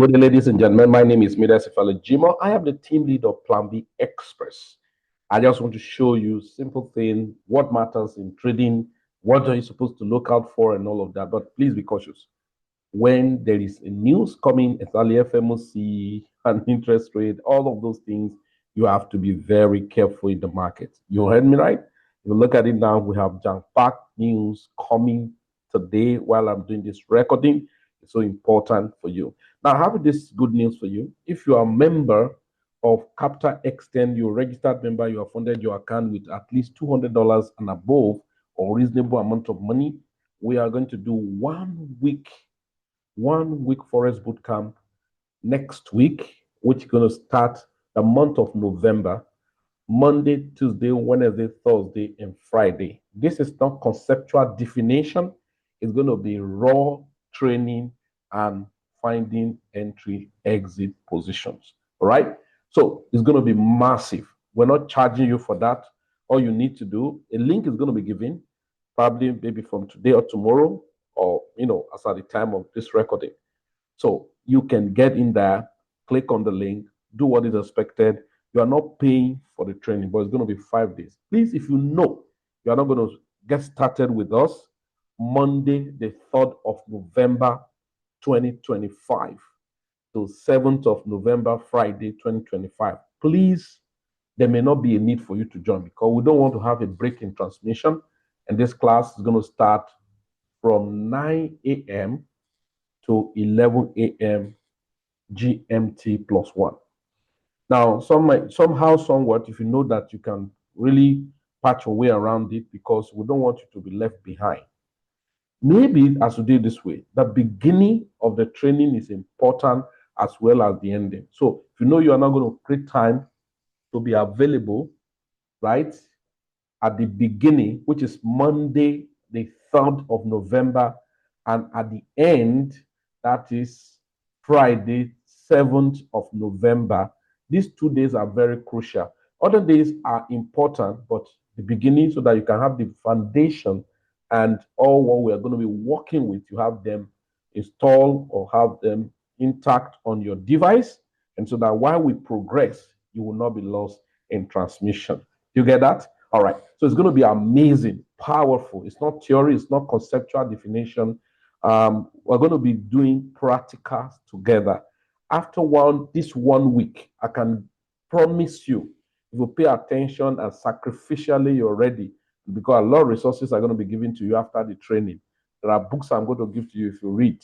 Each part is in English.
Good day, ladies and gentlemen. My name is Midas Jimo. I am the team lead of Plan B Express. I just want to show you simple thing, what matters in trading, what are you supposed to look out for, and all of that. But please be cautious. When there is a news coming, especially FMOC and interest rate, all of those things, you have to be very careful in the market. You heard me right? If you look at it now, we have jam-packed news coming today while I'm doing this recording. It's so important for you. Now, I have this good news for you. If you are a member of Capitalxtend, you're a registered member, you have funded your account with at least $200 and above or reasonable amount of money, we are going to do 1 week Forex bootcamp next week, which is going to start the month of November, Monday, Tuesday, Wednesday, Thursday, and Friday. This is not conceptual definition. It's going to be raw training and finding entry exit positions. All right. So it's going to be massive. We're not charging you for that. All you need to do, a link is going to be given, probably maybe from today or tomorrow, or as at the time of this recording. So you can get in there, click on the link, do what is expected. You are not paying for the training, but it's going to be 5 days. Please, if you know you are not going to get started with us Monday, the 3rd of November, 2025 to 7th of November, Friday, 2025, please, there may not be a need for you to join because we don't want to have a break in transmission. And this class is going to start from 9 a.m. to 11 a.m. GMT +1. Now, somehow, somewhat, if you know that you can really patch your way around it because we don't want you to be left behind. Maybe as we do it this way, the beginning of the training is important as well as the ending. So if you know you are not going to create time to be available, right, at the beginning, which is Monday, the 3rd of November, and at the end, that is Friday, 7th of November. These 2 days are very crucial. Other days are important, but the beginning so that you can have the foundation and all what we are going to be working with, you have them installed or have them intact on your device. And so that while we progress, you will not be lost in transmission. You get that? All right. So it's going to be amazing, powerful. It's not theory. It's not conceptual definition. We're going to be doing practicals together. After this 1 week, I can promise you, if you pay attention and sacrificially you're ready, because a lot of resources are going to be given to you after the training. There are books I'm going to give to you if you read.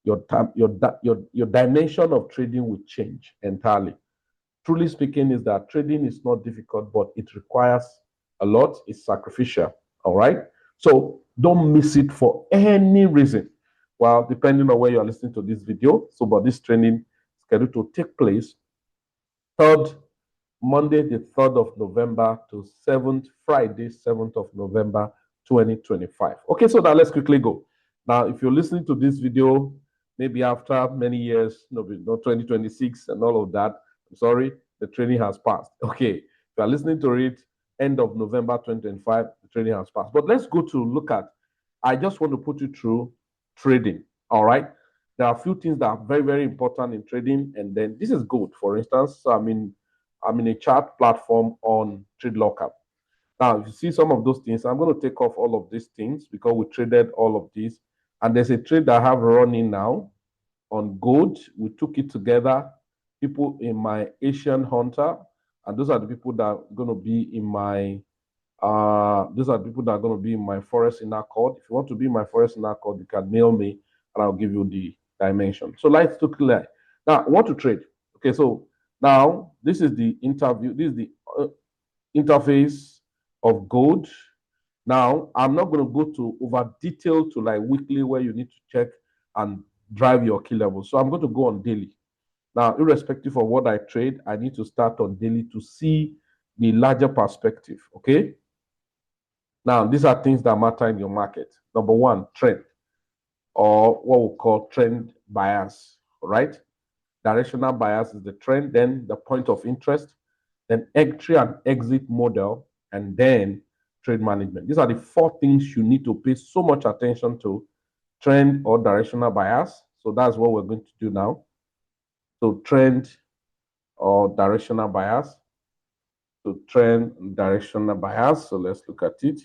Your dimension of trading will change entirely. Truly speaking, is that trading is not difficult, but it requires a lot. It's sacrificial. All right. So don't miss it for any reason. Well, depending on where you are listening to this video. So, but this training is scheduled to take place Monday, the 3rd of November to Friday, 7th of November, 2025. Okay, so now let's quickly go. Now, if you're listening to this video, maybe after many years, not 2026 and all of that, I'm sorry, the training has passed. Okay, if you are listening to it, end of November 2025, the training has passed. But let's go to look at, I just want to put you through trading, all right? There are a few things that are very, very important in trading, and then this is good. For instance, so I'm in a chart platform on TradeLocker. Now, if you see some of those things, I'm going to take off all of these things because we traded all of these. And there's a trade that I have running now on gold. We took it together. People in my Asian Hunter, and those are the people that are going to be in my Forex in Accord. If you want to be in my Forex in Accord, you can mail me and I'll give you the dimension. So let's look clear. Now, I want to trade. Okay, so now this is the interview. This is the interface of gold. Now, I'm not going to go to over detail to like weekly where you need to check and drive your key level. So I'm going to go on daily. Now, irrespective of what I trade, I need to start on daily to see the larger perspective, okay? Now, these are things that matter in your market. Number one, trend, or what we call trend bias, right? Directional bias is the trend, then the point of interest, then entry and exit model, and then trade management. These are the 4 things you need to pay so much attention to: trend or directional bias. So that's what we're going to do now. So trend or directional bias. So trend, directional bias. So let's look at it.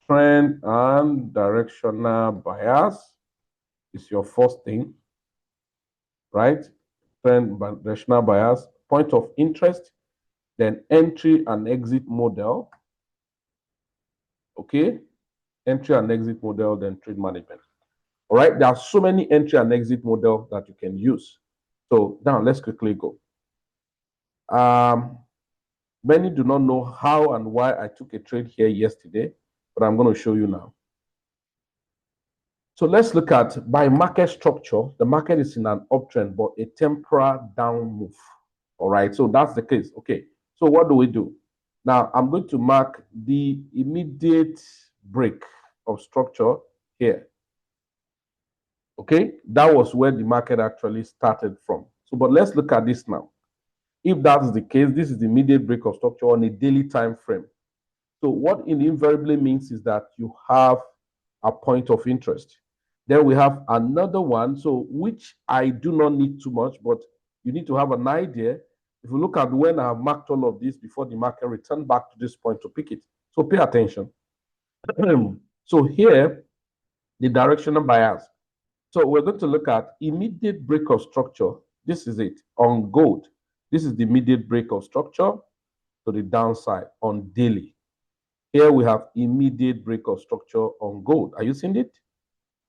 Trend and directional bias is your first thing, right? Trend, directional bias, point of interest, then entry and exit model. Okay, entry and exit model, then trade management. All right, there are so many entry and exit model that you can use. So now let's quickly go. Many do not know how and why I took a trade here yesterday, but I'm going to show you now. So let's look at by market structure. The market is in an uptrend, but a temporal down move. All right, so that's the case. Okay, so what do we do? Now I'm going to mark the immediate break of structure here. Okay, that was where the market actually started from. So, but let's look at this now. If that is the case, this is the immediate break of structure on a daily time frame. So what it invariably means is that you have a point of interest. Then we have another one, so which I do not need too much, but you need to have an idea. If you look at when I have marked all of this before the market returned back to this point to pick it. So pay attention. So here, the directional bias. So we're going to look at immediate break of structure. This is it on gold. This is the immediate break of structure to the downside on daily. Here we have immediate break of structure on gold. Are you seeing it?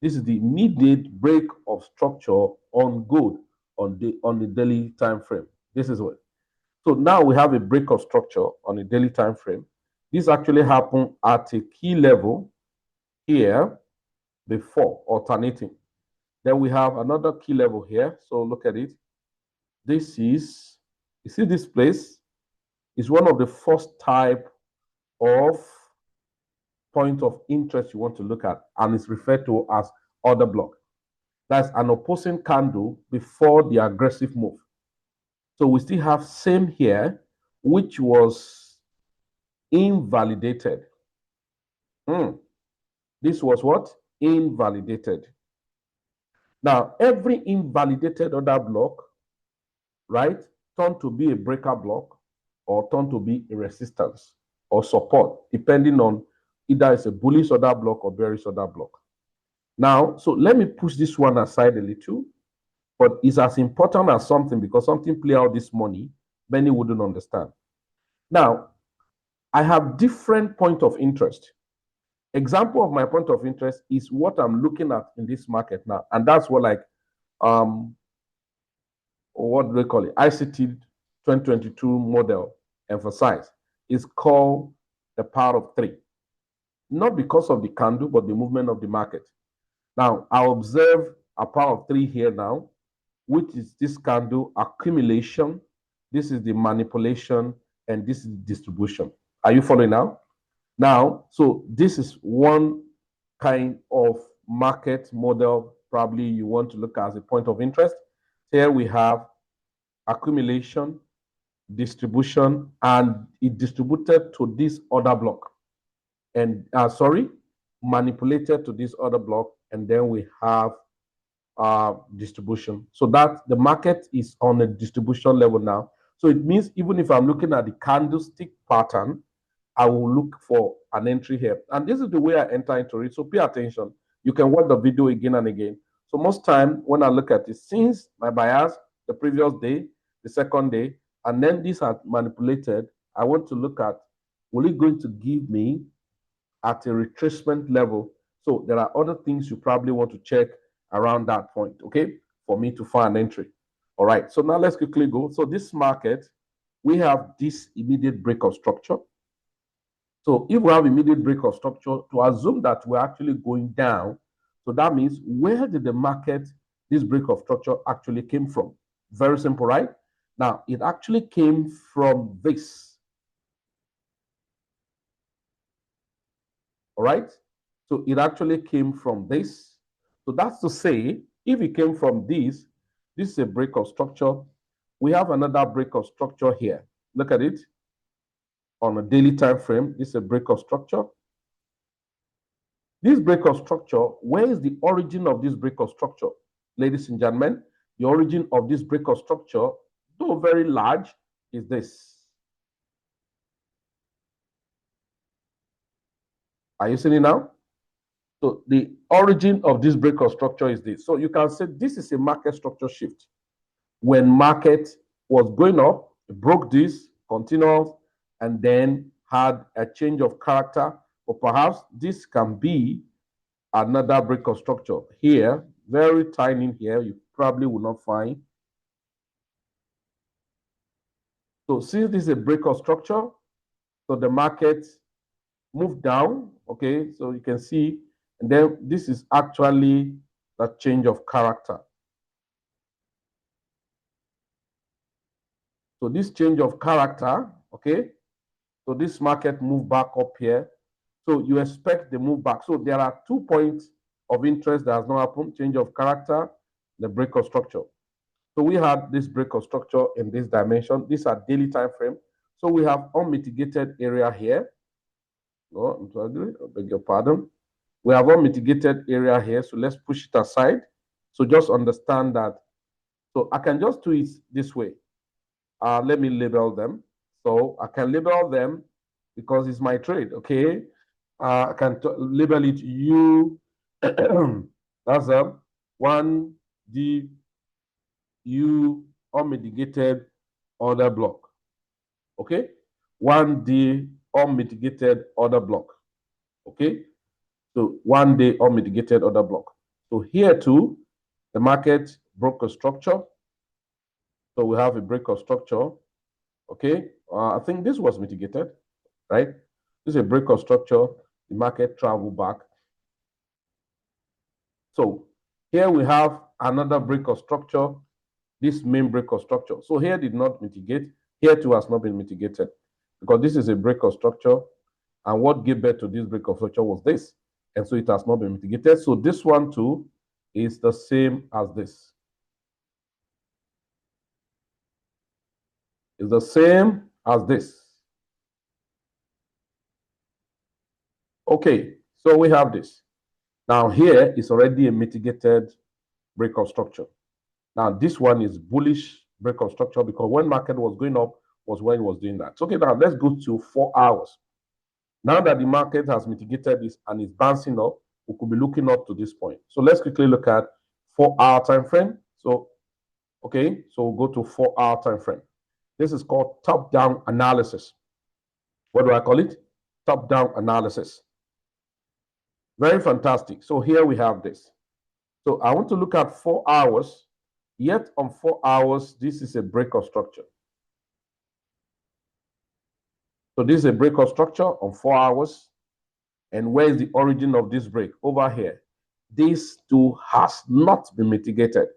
This is the immediate break of structure on gold on the daily time frame. This is what. So now we have a break of structure on a daily time frame. This actually happened at a key level here before alternating. Then we have another key level here. So look at it. This is, you see this place is one of the first type of point of interest you want to look at, and it's referred to as order block. That's an opposing candle before the aggressive move. So we still have same here, which was invalidated. This was what? Invalidated. Now, every invalidated order block, right, turn to be a breaker block or turn to be a resistance or support, depending on either it's a bullish order block or bearish order block. Now, so let me push this one aside a little, but it's as important as something because something play out this morning, many wouldn't understand. Now, I have different point of interest. Example of my point of interest is what I'm looking at in this market now, and that's what like what do they call it? ICT 2022 model emphasize. It's called the power of three. Not because of the candle, but the movement of the market. Now, I observe a power of three here now, which is this candle accumulation. This is the manipulation, and this is the distribution. Are you following now? Now, so this is one kind of market model probably you want to look at as a point of interest. Here we have accumulation, distribution, and it distributed to this order block. And manipulated to this other block, and then we have distribution. So that the market is on a distribution level now. So it means even if I'm looking at the candlestick pattern, I will look for an entry here. And this is the way I enter into it. So pay attention. You can watch the video again and again. So most time when I look at it, since my bias the previous day, the second day, and then these are manipulated, I want to look at, will it going to give me at a retracement level? So there are other things you probably want to check around that point, okay, for me to find an entry. All right, so now let's quickly go. So this market, we have this immediate break of structure. So if we have immediate break of structure, to assume that we're actually going down, so that means where did the market, this break of structure actually came from? Very simple, right? Now, it actually came from this. All right? So it actually came from this. So that's to say, if it came from this is a break of structure. We have another break of structure here. Look at it. On a daily time frame, this is a break of structure. This break of structure, where is the origin of this break of structure? Ladies and gentlemen, the origin of this breakout structure, though very large, is this. Are you seeing it now? So the origin of this breakout structure is this. So you can say this is a market structure shift. When market was going up, it broke this, continued, and then had a change of character. Or perhaps this can be another breakout structure. Here, very tiny here, you probably will not find. So since this is a breakout structure, so the market moved down, okay? So you can see, and then this is actually the change of character. So this change of character, okay? So this market moved back up here. So you expect the move back. So there are 2 points of interest that has not happened: change of character, the breakout structure. So we had this breakout structure in this dimension. These are daily time frame. So we have unmitigated area here. Oh, I beg your pardon. We have unmitigated area here. So let's push it aside. So just understand that. So I can just do it this way. Let me label them. So I can label them because it's my trade, okay? I can label it U. That's a 1D U unmitigated order block. Okay? 1D unmitigated order block. Okay? So 1 day unmitigated order block. So here too, the market broke a structure. So we have a breakout structure. Okay? I think this was mitigated, right? This is a breakout structure. The market traveled back. So here we have another breakout structure, this main breakout structure. So here did not mitigate. Here too has not been mitigated because this is a breakout structure. And what gave birth to this breakout structure was this. And so it has not been mitigated. So this one too is the same as this. It's the same as this. Okay, so we have this. Now here is already a mitigated breakout structure. Now this one is bullish breakout structure because when market was going up was when it was doing that. So, okay, now let's go to 4 hours. Now that the market has mitigated this and is bouncing up, we could be looking up to this point. So let's quickly look at 4-hour time frame. So, okay, so we'll go to 4-hour time frame. This is called top-down analysis. What do I call it? Top-down analysis. Very fantastic. So here we have this. So I want to look at 4 hours. Yet on 4 hours, this is a breakout structure. So this is a breakout structure on 4 hours. And where is the origin of this break? Over here. This too has not been mitigated.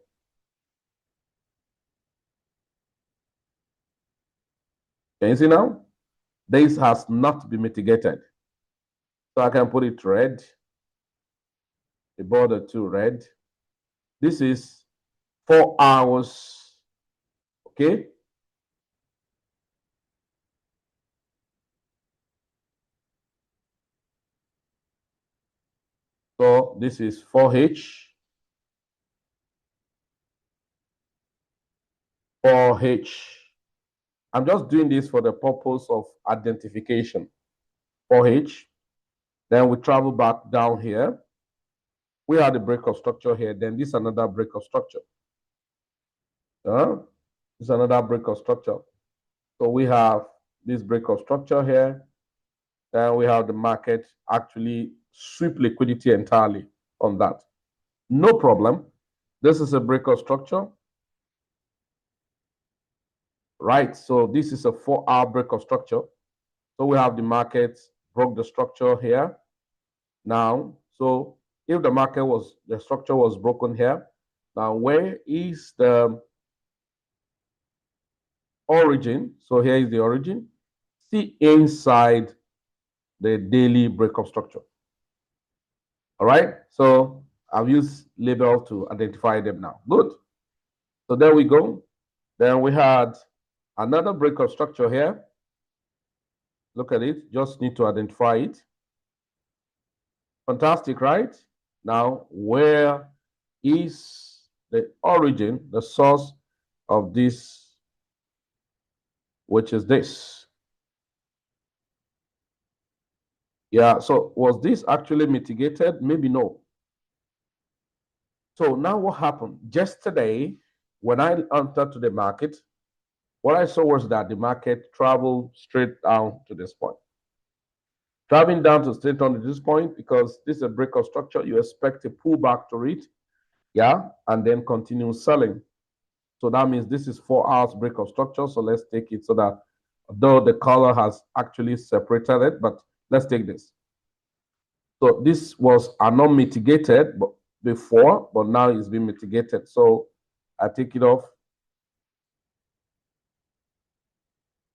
Can you see now? This has not been mitigated. So I can put it red. The border to red. This is 4 hours. Okay. So this is 4H. 4H. I'm just doing this for the purpose of identification. 4H. Then we travel back down here. We had a breakout structure here. Then this is another breakout structure. This is another breakout structure. So we have this breakout structure here. Then we have the market actually sweep liquidity entirely on that. No problem. This is a breakout structure. Right. So this is a 4-hour breakout structure. So we have the market broke the structure here. Now, so if the structure was broken here, now where is the origin? So here is the origin. See inside the daily breakup structure. All right. So I've used label to identify them now. Good. So there we go. Then we had another breakup structure here. Look at it. Just need to identify it. Fantastic, right? Now, where is the origin, the source of this, which is this. Yeah, so was this actually mitigated? Maybe no. So now what happened? Yesterday, when I entered to the market, what I saw was that the market traveled straight down to this point. Traveling down to straight on to this point, because this is a break of structure, you expect a pullback to it, yeah, and then continue selling. So that means this is 4 hours break of structure. So let's take it so that though the color has actually separated it, but let's take this. So this was non-mitigated before, but now it's been mitigated. So I take it off.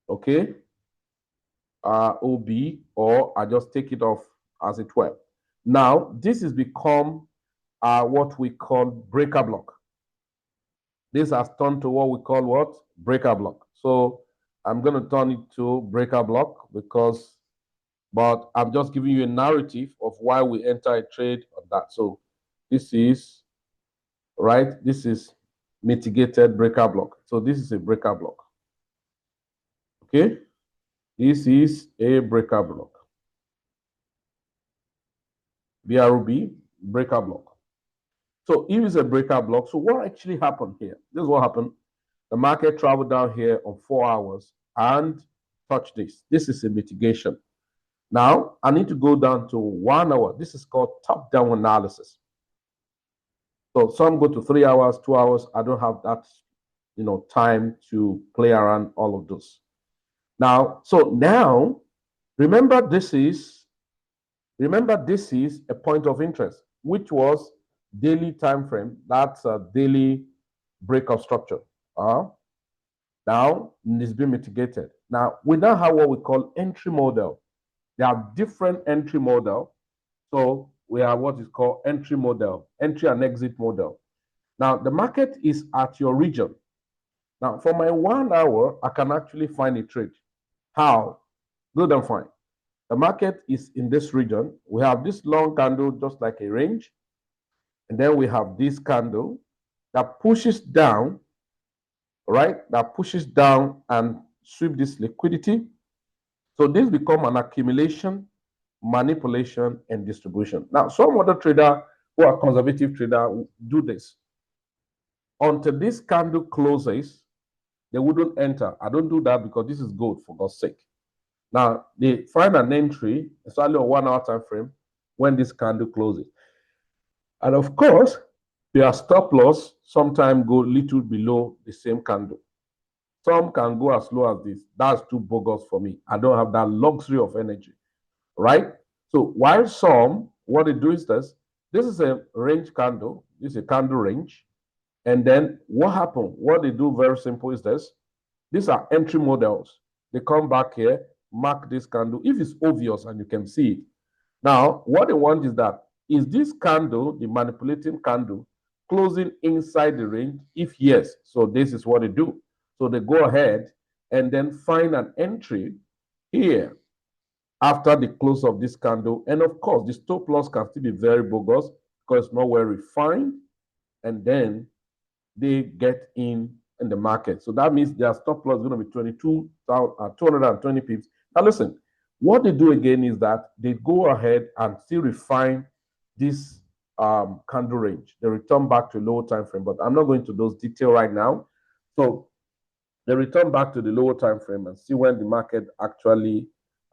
Okay. OB, or I just take it off as it were. Now, this has become what we call breaker block. This has turned to what we call what? Breaker block. So I'm going to turn it to breaker block but I'm just giving you a narrative of why we enter a trade on that. So this is, right? This is mitigated breaker block. So this is a breaker block. Okay? This is a breaker block. BRB, breaker block. So if it's a breaker block, so what actually happened here? This is what happened. The market traveled down here on 4 hours and touched this. This is a mitigation. Now, I need to go down to 1 hour. This is called top-down analysis. So some go to 3 hours, 2 hours. I don't have that, time to play around all of those. Now, remember this is a point of interest, which was daily time frame. That's a daily break of structure. Now it's been mitigated. Now we now have what we call entry model. There are different entry model. So we have what is called entry model, entry and exit model. Now the market is at your region. Now for my 1 hour, I can actually find a trade. How? Good and fine. The market is in this region. We have this long candle, just like a range. And then we have this candle that pushes down, right? That pushes down and sweep this liquidity. So this become an accumulation, manipulation, and distribution. Now, some other trader who are conservative trader do this. Until this candle closes, they wouldn't enter. I don't do that because this is gold, for God's sake. Now, they find an entry, especially on 1 hour time frame, when this candle closes. And of course, their stop loss sometimes go little below the same candle. Some can go as low as this. That's too bogus for me. I don't have that luxury of energy, right? So while some, what they do is this is a range candle. This is a candle range. And then what happened? What they do very simple is this. These are entry models. They come back here, mark this candle. If it's obvious and you can see it. Now, what they want is that, is this candle, the manipulating candle, closing inside the range? If yes, so this is what they do. So they go ahead and then find an entry here after the close of this candle. And of course, the stop loss can still be very bogus because it's not well refined. And then they get in the market. So that means their stop loss is going to be 220 pips. Now listen, what they do again is that they go ahead and still refine this candle range. They return back to lower time frame, but I'm not going to those details right now. So they return back to the lower time frame and see when the market actually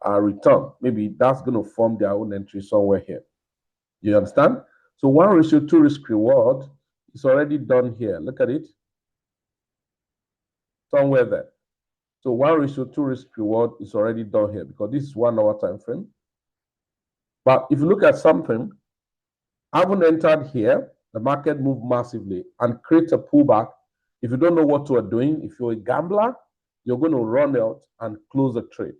return. Maybe that's going to form their own entry somewhere here. You understand? So 1:2 risk reward is already done here. Look at it. Somewhere there. So 1:2 risk reward is already done here because this is 1 hour time frame. But if you look at something, I haven't entered here, the market moved massively and create a pullback. If you don't know what you are doing, if you're a gambler, you're going to run out and close the trade.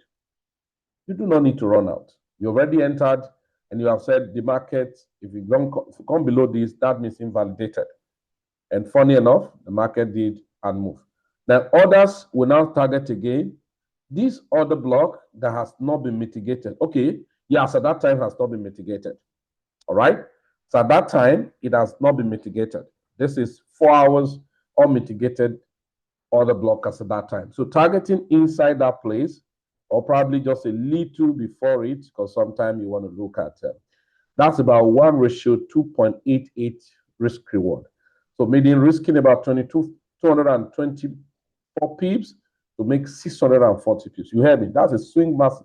You do not need to run out. You already entered and you have said the market, if you come below this, that means invalidated. And funny enough, the market did and move. Then others will now target again. This other block that has not been mitigated. Okay, yes, at that time has not been mitigated. All right. So at that time, it has not been mitigated. This is 4 hours unmitigated order blockers at that time. So targeting inside that place, or probably just a little before it, because sometimes you want to look at that's about 1:2.88 risk reward. So meaning risking about 224 pips to make 640 pips. You heard me? That's a swing mass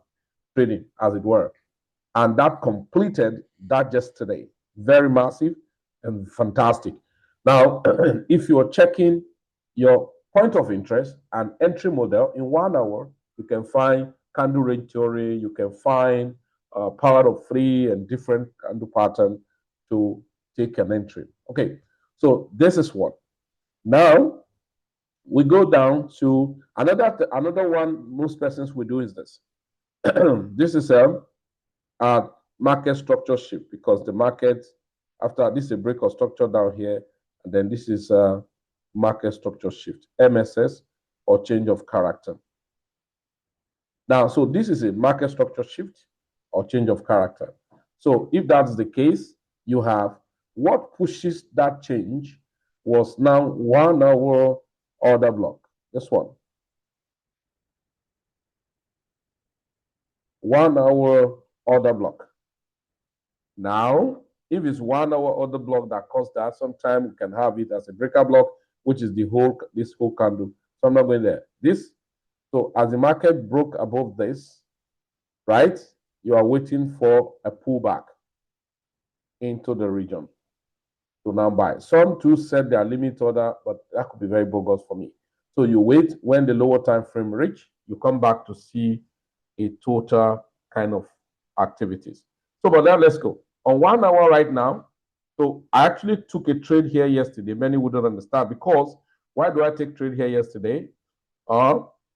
trading, as it were. And that completed that yesterday. Very massive and fantastic. Now, if you are checking your point of interest and entry model in 1 hour, you can find candle range theory, you can find power of three and different candle pattern to take an entry. Okay, so this is one. Now we go down to another one most persons will do is this. This is a market structure shift, because the market after this is a break of structure down here, and then this is a market structure shift, MSS, or change of character. Now, so this is a market structure shift or change of character. So if that's the case, you have what pushes that change was now 1 hour order block. This one. 1 hour order block. Now, if it's 1 hour order block that caused that, sometimes we can have it as a breaker block, which is this whole candle. So I'm not going there. So as the market broke above this, right, you are waiting for a pullback into the region to now buy. Some too set their limit order, but that could be very bogus for me. So you wait when the lower time frame reach, you come back to see a total kind of activities. So, but now let's go. On 1 hour right now, so I actually took a trade here yesterday. Many wouldn't understand, because why do I take trade here yesterday?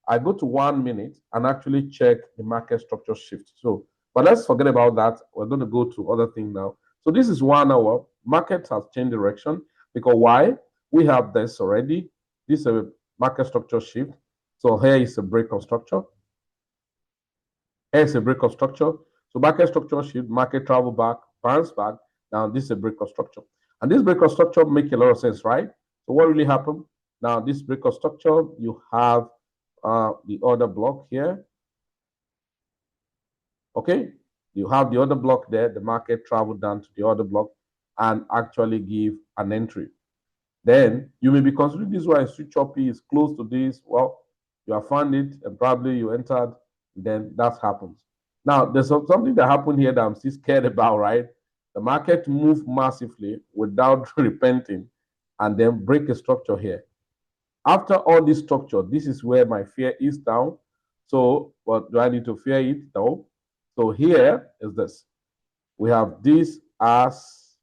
I go to 1 minute and actually check the market structure shift. So, but let's forget about that. We're going to go to other thing now. So this is 1 hour. Market has changed direction, because why? We have this already. This is a market structure shift. So here is a break of structure. Here's a break of structure. So market structure shift, market travel back, bounce back. Now this is a break of structure. And this break of structure make a lot of sense, right? So what really happened? Now this break of structure, you have the order block here. Okay, you have the order block there. The market traveled down to the order block and actually give an entry. Then you may be considering this one is too choppy, is close to this. Well, you have found it and probably you entered, then that happens. Now, there's something that happened here that I'm still scared about, right? The market moved massively without repenting and then break a structure here. After all this structure, this is where my fear is down. So, what do I need to fear it? No. So here is this. We have this as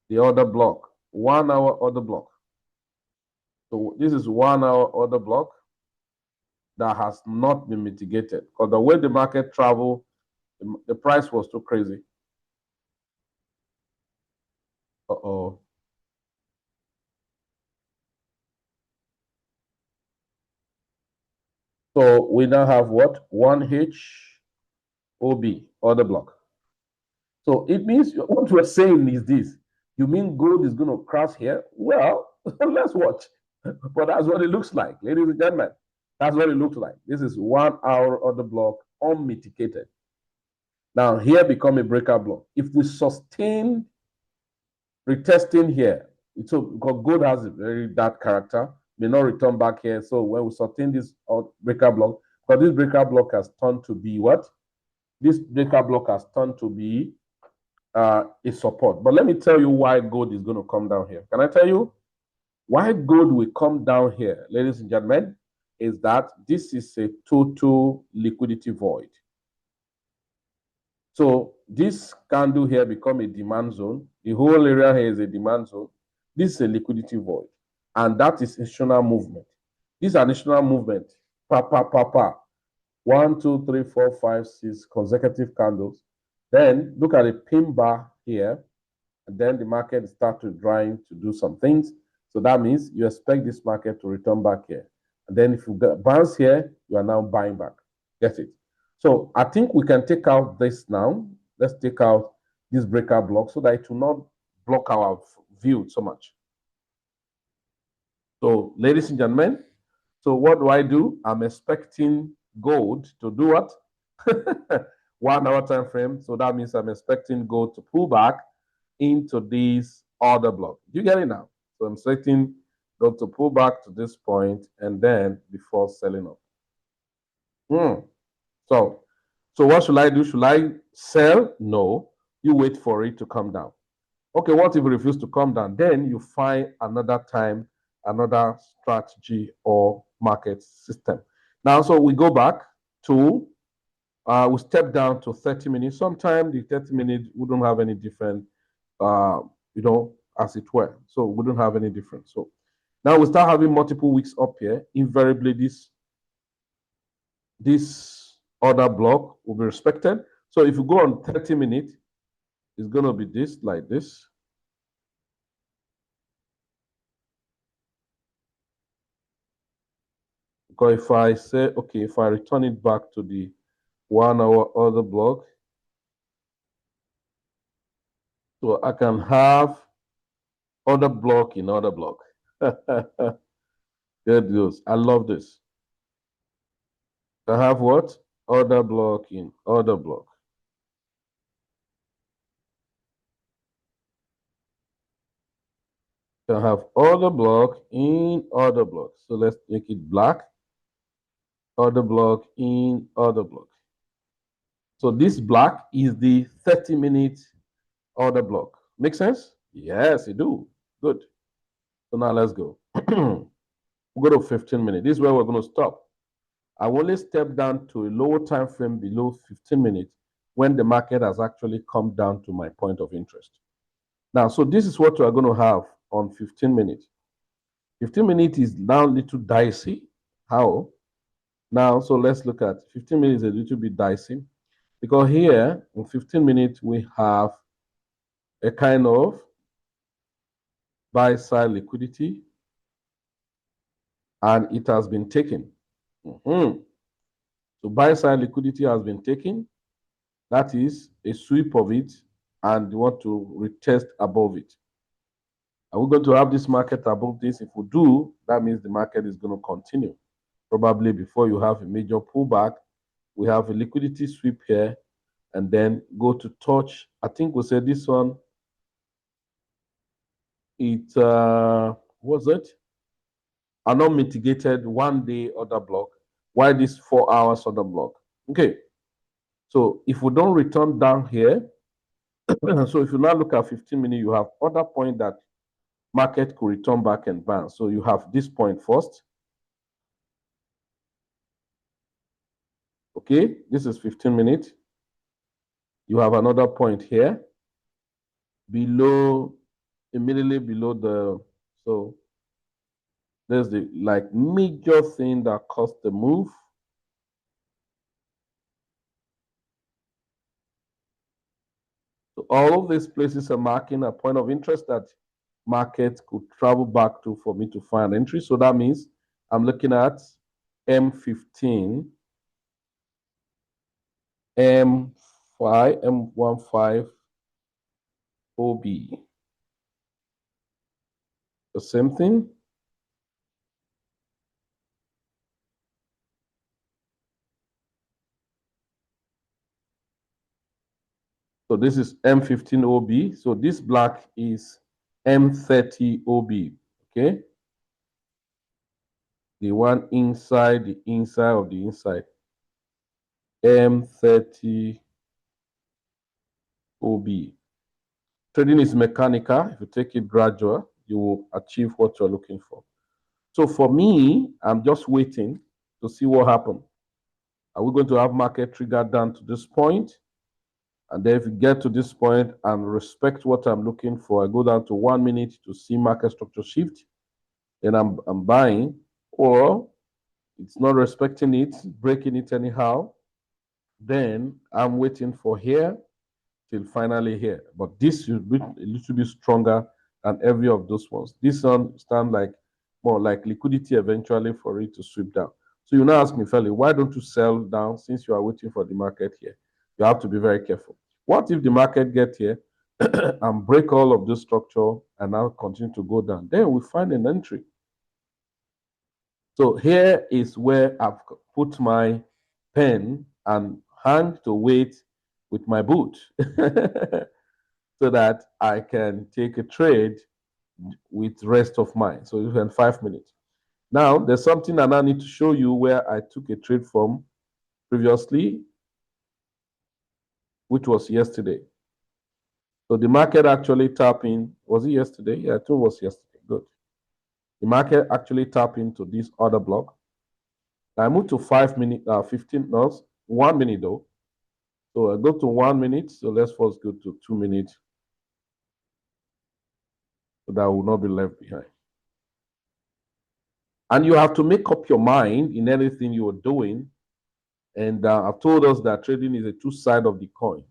the order block, 1 hour order block. So this is 1 hour order block that has not been mitigated, because the way the market traveled, the price was too crazy. Uh-oh. So we now have what? 1H OB, order block. So it means what we're saying is this. You mean gold is going to crash here? Well, let's watch. But that's what it looks like, ladies and gentlemen. That's what it looks like. This is 1 hour order block, unmitigated. Now here become a breaker block. If we sustain retesting here, so because gold has a very dark character, may not return back here. So when we sustain this breaker block, because this breaker block has turned to be what? This breaker block has turned to be a support. But let me tell you why gold is going to come down here. Can I tell you why gold will come down here, ladies and gentlemen? Is that this is a total liquidity void. So this candle here become a demand zone. The whole area here is a demand zone. This is a liquidity void, and that is institutional movement. This is an institutional movement. Pa, pa, pa, pa. 1, 2, 3, 4, 5, 6 consecutive candles. Then look at the pin bar here, and then the market start to drying to do some things. So that means you expect this market to return back here. And then if you bounce here, you are now buying back. Get it? So I think we can take out this now. Let's take out this breaker block so that it will not block our view so much. So, ladies and gentlemen, so what do? I'm expecting gold to do what? 1 hour time frame. So that means I'm expecting gold to pull back into this order block. Do you get it now? So I'm expecting gold to pull back to this point and then before selling up. So what should I do? Should I sell? No. You wait for it to come down. Okay, what if it refuses to come down? Then you find another time, another strategy or market system. Now, so we go back to, we step down to 30 minutes. Sometimes the 30 minutes, we don't have any different, as it were. So we don't have any difference. So now we start having multiple weeks up here. Invariably, this order block will be respected. So if you go on 30 minutes, it's going to be this, like this. Because if I say, okay, if I return it back to the 1 hour order block, so I can have order block in order block. There it goes. I love this. I have what? Order block in order block. I have order block in order block. So let's make it black. Order block in order block. So this black is the 30-minute order block. Make sense? Yes, it do. Good. So now let's go. We'll go to 15 minutes. This is where we're going to stop. I will only step down to a lower time frame below 15 minutes when the market has actually come down to my point of interest. Now, so this is what we are going to have on 15 minutes. 15 minutes is now a little dicey. How? Now, so let's look at 15 minutes is a little bit dicey because here in 15 minutes we have a kind of buy side liquidity and it has been taken. So buy side liquidity has been taken. That is a sweep of it and you want to retest above it. Are we going to have this market above this? If we do, that means the market is going to continue. Probably before you have a major pullback, we have a liquidity sweep here and then go to touch. I think we'll say this one. It was it? A non-mitigated 1 day order block. Why this 4 hours order block? Okay. So if we don't return down here, so if you now look at 15 minutes, you have other point that market could return back and bounce. So you have this point first. Okay, this is 15 minutes. You have another point here below, immediately below the, so there's the like major thing that caused the move. So all of these places are marking a point of interest that market could travel back to for me to find entry. So that means I'm looking at M15, M5, M15, OB. The same thing. So this is M15 OB. So this black is M30 OB. Okay. The one inside the inside of the inside. M30 OB. Trading is mechanical. If you take it gradual, you will achieve what you're looking for. So for me, I'm just waiting to see what happens. Are we going to have market trigger down to this point? And then if you get to this point and respect what I'm looking for, I go down to 1 minute to see market structure shift. Then I'm buying, or it's not respecting it, breaking it anyhow. Then I'm waiting for here till finally here. But this should be a little bit stronger than every of those ones. This one stand like more like liquidity eventually for it to sweep down. So you now ask me, Feli, why don't you sell down since you are waiting for the market here? You have to be very careful. What if the market get here and break all of this structure and now continue to go down? Then we find an entry. So here is where I've put my pen and hang to wait with my boot so that I can take a trade with rest of mind. So in 5 minutes. Now, there's something that I need to show you where I took a trade from previously, which was yesterday. So the market actually tapped in. Was it yesterday? Yeah, I think it was yesterday. Good. The market actually tapped into this other block. I moved to 5 minutes, 15, no, 1 minute though. So I go to 1 minute. So let's first go to 2 minutes. So that will not be left behind. And you have to make up your mind in anything you are doing. And I've told us that trading is a two sides of the coin.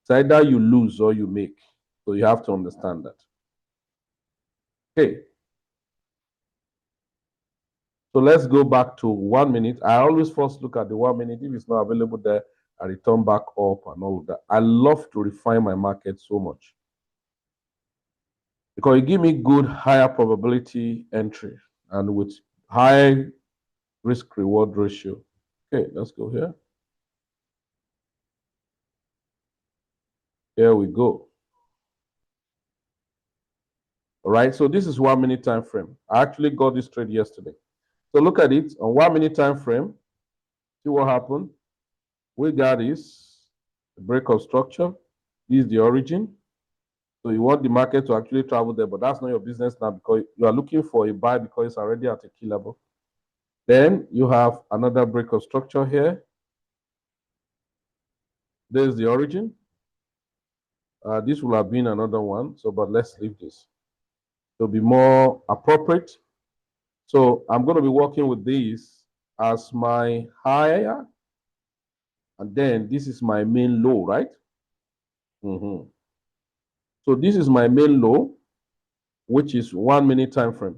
It's either you lose or you make. So you have to understand that. Okay. So let's go back to 1 minute. I always first look at the 1 minute. If it's not available there, I return back up and all of that. I love to refine my market so much because it gives me good, higher probability entry and with high risk reward ratio. Okay, let's go here. Here we go. All right, so this is 1 minute time frame. I actually got this trade yesterday. So look at it on 1 minute time frame. See what happened. We got this break of structure. This is the origin. So you want the market to actually travel there, but that's not your business now because you are looking for a buy because it's already at a key level. Then you have another break of structure here. There's the origin. This will have been another one. So, but let's leave this. To be more appropriate. So I'm going to be working with this as my higher. And then this is my main low, right? So this is my main low, which is 1 minute time frame.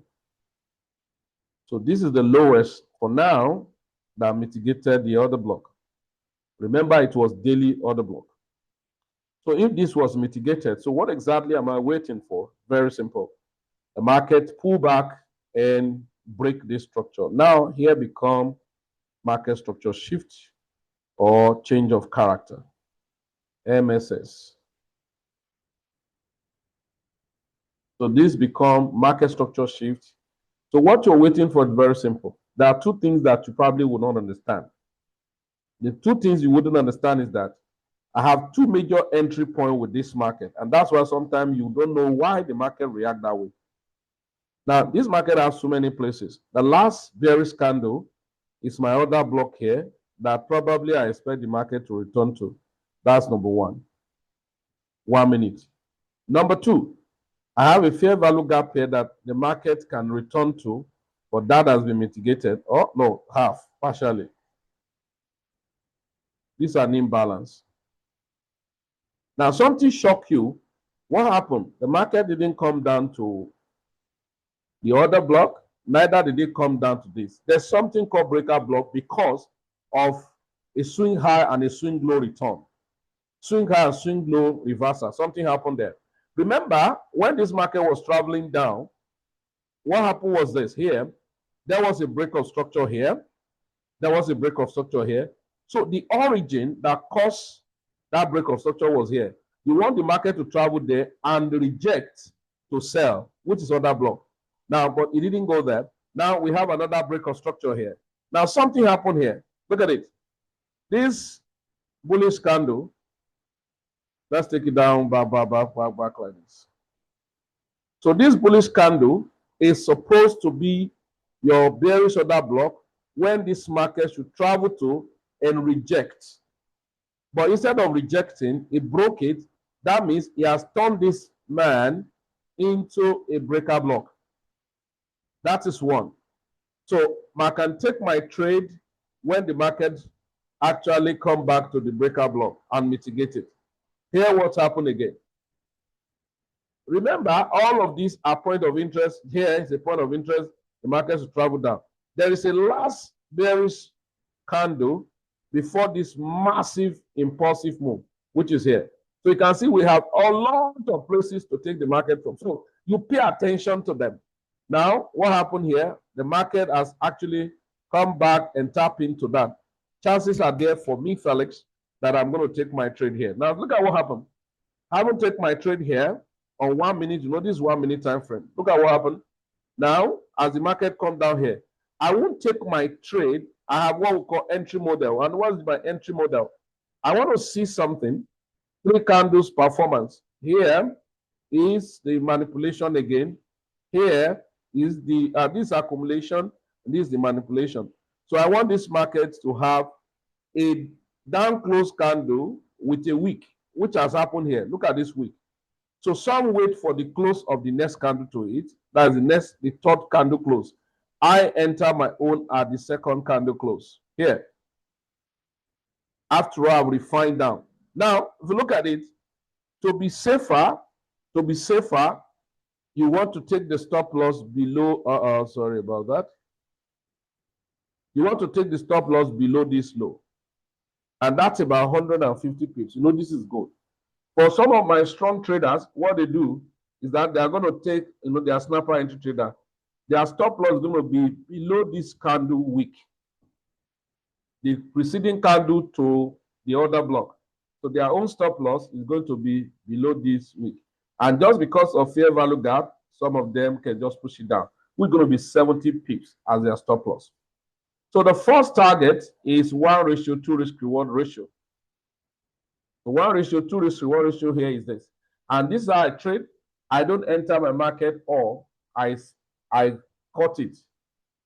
So this is the lowest for now that mitigated the other block. Remember, it was daily order block. So if this was mitigated, so what exactly am I waiting for? Very simple. The market pull back and break this structure. Now here become market structure shift or change of character, MSS. So this become market structure shift. So what you're waiting for is very simple. There are two things that you probably would not understand. The two things you wouldn't understand is that I have two major entry points with this market. And that's why sometimes you don't know why the market react that way. Now, this market has so many places. The last bearish candle is my other block here that probably I expect the market to return to. That's number one. 1 minute. Number two, I have a fair value gap here that the market can return to, but that has been mitigated. Oh, no, half, partially. These are an imbalance. Now, something shocked you. What happened? The market didn't come down to the other block, neither did it come down to this. There's something called breakout block because of a swing high and a swing low return. Swing high and swing low reversal. Something happened there. Remember, when this market was traveling down, what happened was this here. There was a break of structure here. There was a break of structure here. So the origin that caused that break of structure was here. You want the market to travel there and reject to sell, which is other block. Now, but it didn't go there. Now we have another break of structure here. Now something happened here. Look at it. This bullish candle, let's take it down back like this. So this bullish candle is supposed to be your bearish order block when this market should travel to and reject. But instead of rejecting, it broke it. That means he has turned this man into a breaker block. That is one. So I can take my trade when the market actually come back to the breaker block and mitigate it. Here what's happened again. Remember, all of these are point of interest. Here is a point of interest. The market should travel down. There is a last bearish candle before this massive impulsive move, which is here. So you can see we have a lot of places to take the market from. So you pay attention to them. Now, what happened here? The market has actually come back and tap into that. Chances are there for me, Felix, that I'm going to take my trade here. Now, look at what happened. I haven't taken my trade here on 1 minute. You know, this 1 minute time frame. Look at what happened. Now, as the market comes down here, I won't take my trade. I have what we call entry model. And what is my entry model? I want to see something. 3 candles performance. Here is the manipulation again. Here is the this accumulation. This is the manipulation. So I want this market to have a down close candle with a wick, which has happened here. Look at this wick. So some wait for the close of the next candle to it. That's the third candle close. I enter my own at the second candle close. Here. After all, I've refined down. Now, if you look at it, to be safer, you want to take the stop loss below. Sorry about that. You want to take the stop loss below this low. And that's about 150 pips. You know, this is good. For some of my strong traders, what they do is that they are going to take, you know, their snapper entry trader. Their stop loss is going to be below this candle wick. The preceding candle to the other block. So their own stop loss is going to be below this wick. And just because of fair value gap, some of them can just push it down. We're going to be 70 pips as their stop loss. So the first target is 1:2 risk reward ratio. The 1:2 risk reward ratio here is this. And this is how I trade. I don't enter my market or I cut it.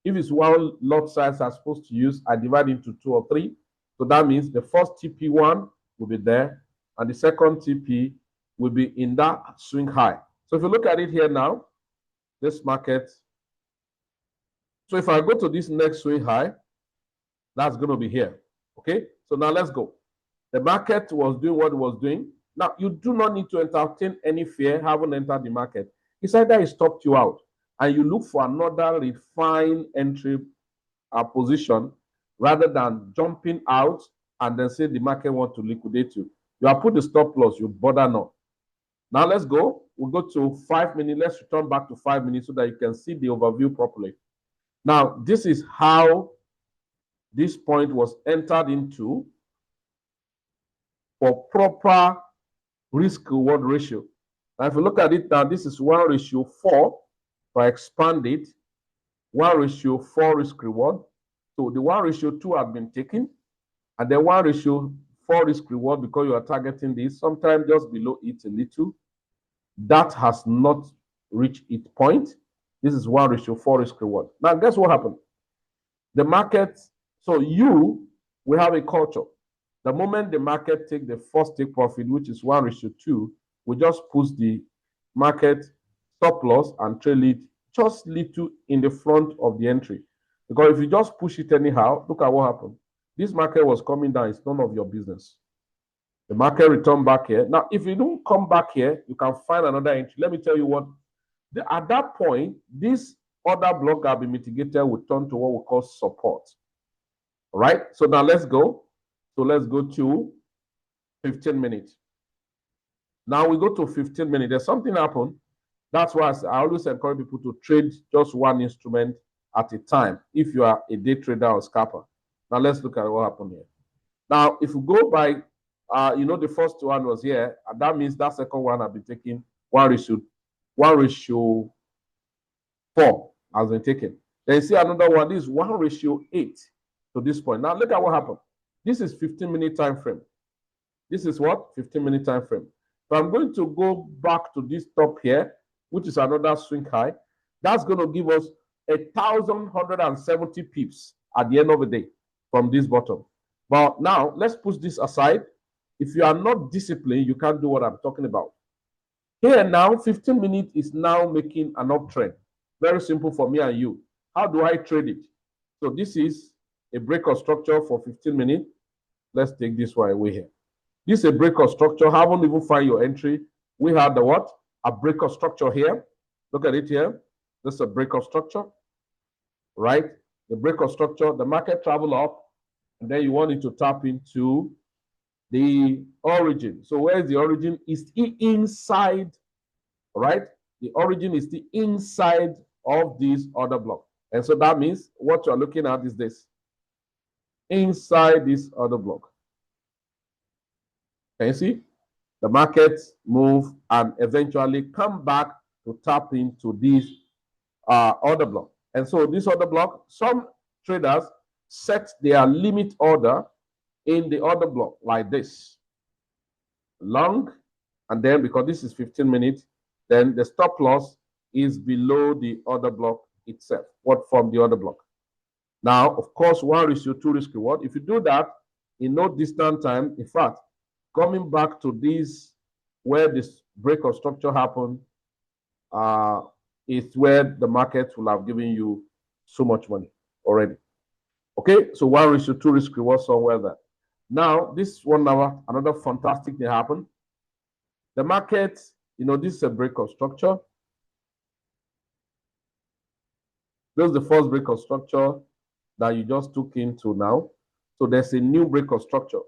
If it's one lot size I'm supposed to use, I divide into 2 or 3. So that means the first TP1 will be there, and the second TP will be in that swing high. So if you look at it here now, this market. So if I go to this next swing high, that's going to be here. Okay? So now let's go. The market was doing what it was doing. Now, you do not need to entertain any fear having entered the market. It's either it stopped you out and you look for another refined entry position rather than jumping out and then say the market want to liquidate you. You have put the stop loss, you bother not. Now let's go. We'll go to 5 minutes. Let's return back to 5 minutes so that you can see the overview properly. Now, this is how this point was entered into for proper risk reward ratio. Now, if you look at it now, this is 1:4. If I expand it, 1:4 risk reward. So the 1:2 has been taken, and then 1:4 risk reward because you are targeting this, sometimes just below it a little. That has not reached its point. This is 1:4 risk reward. Now, guess what happened? The market, so we have a culture. The moment the market takes the first take profit, which is 1:2, we just push the market stop loss and trail it just little in the front of the entry. Because if you just push it anyhow, look at what happened. This market was coming down. It's none of your business. The market returned back here. Now, if you don't come back here, you can find another entry. Let me tell you what. At that point, this other block that will be mitigated will turn to what we call support. All right? So now let's go. So let's go to 15 minutes. Now we go to 15 minutes. There's something happened. That's why I always encourage people to trade just one instrument at a time if you are a day trader or scalper. Now let's look at what happened here. Now, if you go by, the first one was here, and that means that second one has been taken 1:4 has been taken. Then you see another one, this is 1:8 to this point. Now look at what happened. This is 15-minute time frame. This is what? 15-minute time frame. So I'm going to go back to this top here, which is another swing high. That's going to give us 1,170 pips at the end of the day from this bottom. But now let's push this aside. If you are not disciplined, you can't do what I'm talking about. Here now, 15 minutes is now making an uptrend. Very simple for me and you. How do I trade it? So this is a break of structure for 15 minutes. Let's take this one away here. This is a break of structure. Haven't even find your entry. We have the what? A break of structure here. Look at it here. This is a break of structure, right? The break of structure, the market travel up, and then you want it to tap into the origin. So where is the origin? It's inside, right? The origin is the inside of this order block. And so that means what you're looking at is this. Inside this order block. Can you see? The market move and eventually come back to tap into this order block. And so this order block, some traders set their limit order in the order block like this. Long, and then because this is 15 minutes, then the stop loss is below the order block itself, what from the order block. Now, of course, 1:2 risk reward. If you do that in no distant time, in fact, coming back to this, where this break of structure happened, is where the market will have given you so much money already. Okay, so 1:2 risk reward somewhere there. Now, this 1 hour, another fantastic thing happened. The market, this is a break of structure. This is the first break of structure that you just took into now. So there's a new break of structure.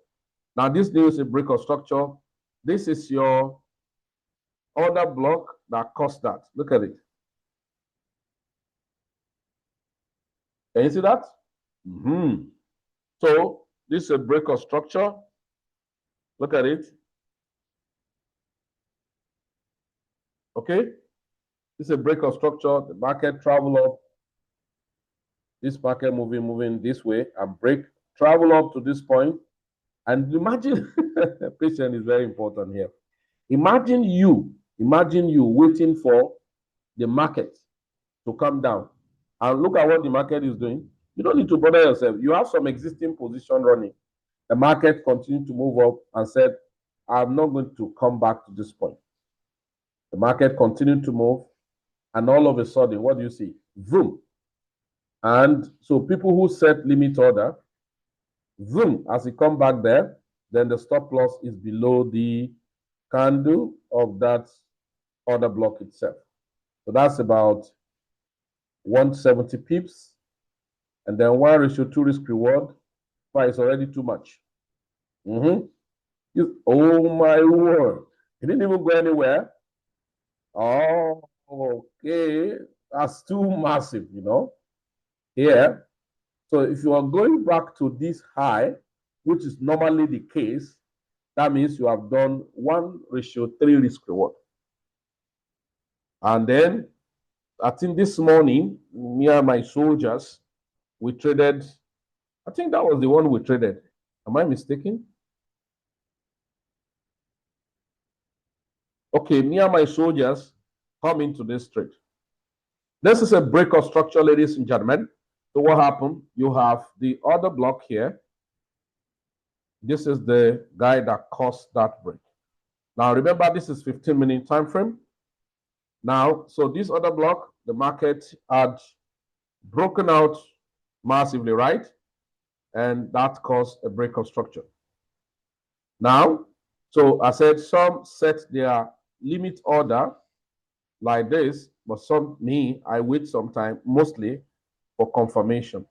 Now, this new is a break of structure. This is your order block that caused that. Look at it. Can you see that? So this is a break of structure. Look at it. Okay. This is a break of structure. The market travel up. This market moving this way and break, travel up to this point. And imagine, patience is very important here. Imagine you waiting for the market to come down. And look at what the market is doing. You don't need to bother yourself. You have some existing position running. The market continued to move up and said, I'm not going to come back to this point. The market continued to move. And all of a sudden, what do you see? Vroom. And so people who set limit order, zoom, as it come back there, then the stop loss is below the candle of that order block itself. So that's about 170 pips. And then 1:2 risk reward. Price already too much. Oh my word. It didn't even go anywhere. Oh, okay. That's too massive, Here. So if you are going back to this high, which is normally the case, that means you have done 1:3 risk reward. And then I think this morning, me and my soldiers, we traded. I think that was the one we traded. Am I mistaken? Okay, me and my soldiers come into this trade. This is a break of structure, ladies and gentlemen. So what happened? You have the other block here. This is the guy that caused that break. Now remember, this is 15-minute time frame. Now, so this other block, the market had broken out massively, right? And that caused a break of structure. Now, so I said some set their limit order like this, but I wait some time, mostly for confirmation.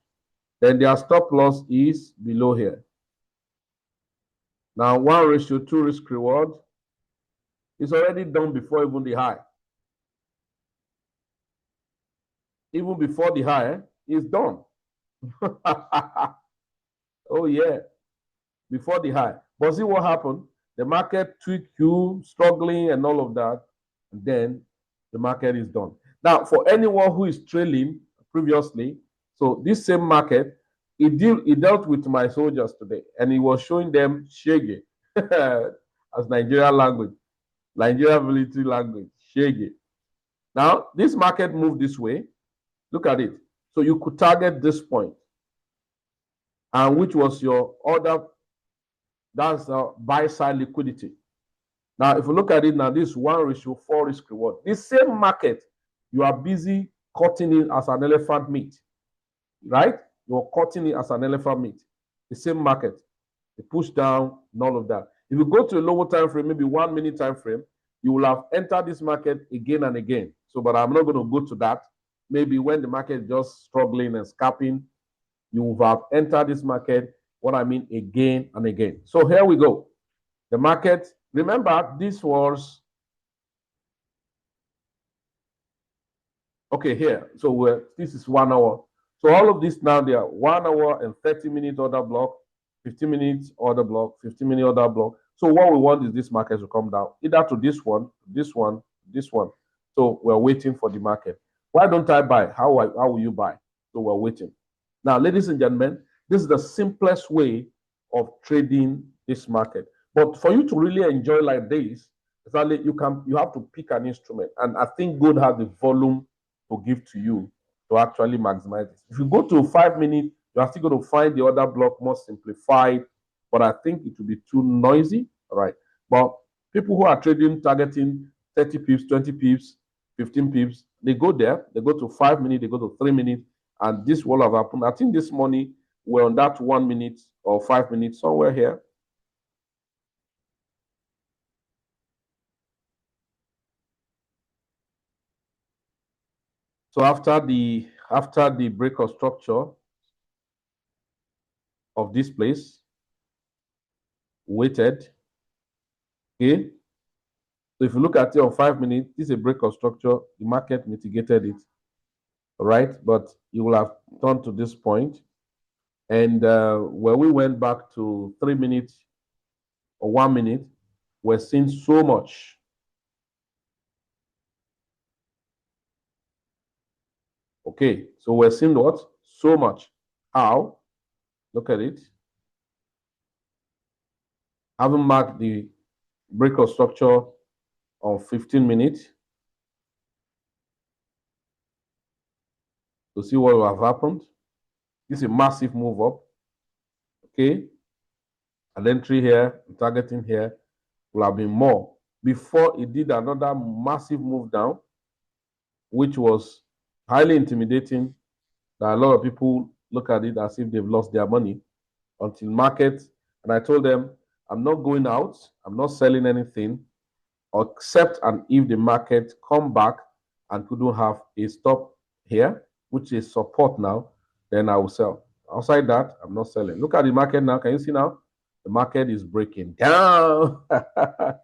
Then their stop loss is below here. Now 1:2 risk reward is already done before even the high. Even before the high is done. Oh yeah, before the high. But see what happened? The market tweaked you, struggling and all of that, and then the market is done. Now, for anyone who is trailing previously, so this same market, it dealt with my soldiers today, and he was showing them shege as Nigerian language, Nigerian military language, shege. Now, this market moved this way. Look at it. So you could target this point, and which was your order. That's buy side liquidity. Now, if you look at it now, this 1:4 risk reward. This same market, you are busy cutting it as an elephant meat, right? You're cutting it as an elephant meat. The same market, the push down, and all of that. If you go to a lower time frame, maybe 1 minute time frame, you will have entered this market again and again. So, but I'm not going to go to that. Maybe when the market is just struggling and scalping, you will have entered this market, what I mean, again and again. So here we go. The market, remember, this was, Okay, here. So this is 1 hour. So all of this now, they are 1 hour and 30-minute order block, 15 minutes order block, 15-minute order block. So what we want is this market to come down, either to this one, this one, this one. So we're waiting for the market. Why don't I buy? How will you buy? So we're waiting. Now, ladies and gentlemen, this is the simplest way of trading this market. But for you to really enjoy like this, exactly, you have to pick an instrument. And I think gold has the volume to give to you to actually maximize this. If you go to 5 minutes, you are still going to find the order block more simplified, but I think it will be too noisy. All right. But people who are trading, targeting 30 pips, 20 pips, 15 pips, they go there, they go to 5 minutes, they go to 3 minutes, and this will have happened. I think this morning we're on that 1 minute or 5 minutes, somewhere here. So after the break of structure of this place, waited. Okay. So if you look at it on 5 minutes, this is a break of structure. The market mitigated it. All right. But you will have turned to this point. And when we went back to 3 minutes or 1 minute, we're seeing so much. Okay. So we're seeing what? So much. How? Look at it. I haven't marked the break of structure on 15 minutes to see what will have happened. This is a massive move up. Okay. An entry here, targeting here will have been more before it did another massive move down, which was highly intimidating. That a lot of people look at it as if they've lost their money until market. And I told them, I'm not going out, I'm not selling anything, except and if the market come back and couldn't have a stop here, which is support now, then I will sell. Outside that, I'm not selling. Look at the market now. Can you see now? The market is breaking down. The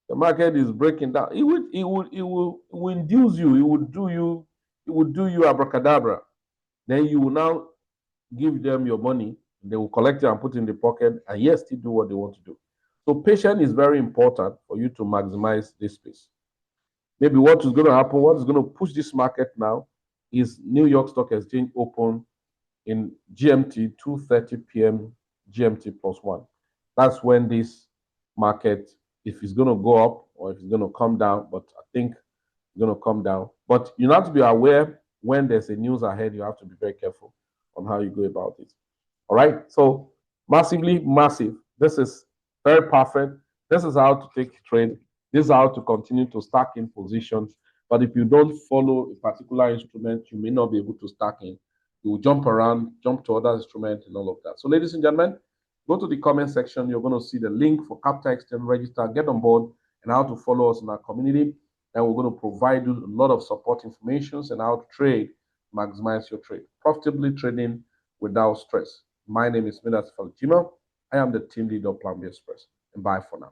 market is breaking down. It will induce you. It will do you abracadabra. Then you will now give them your money. They will collect it and put it in the pocket, and yes, still do what they want to do. So patience is very important for you to maximize this space. Maybe what is going to happen, what is going to push this market now is New York Stock Exchange open in GMT 2:30 p.m. GMT +1. That's when this market, if it's going to go up or if it's going to come down, but I think it's going to come down. But you have to be aware when there's a news ahead, you have to be very careful on how you go about it. All right. So massively massive. This is very perfect. This is how to take trade. This is how to continue to stack in positions. But if you don't follow a particular instrument, you may not be able to stack in. You will jump around, jump to other instruments and all of that. So ladies and gentlemen, go to the comment section. You're going to see the link for Capitalxtend, register, get on board, and how to follow us in our community. And we're going to provide you a lot of support information and how to trade, maximize your trade, profitably trading without stress. My name is Midas Falchima. I am the team leader of Plan B Express. And bye for now.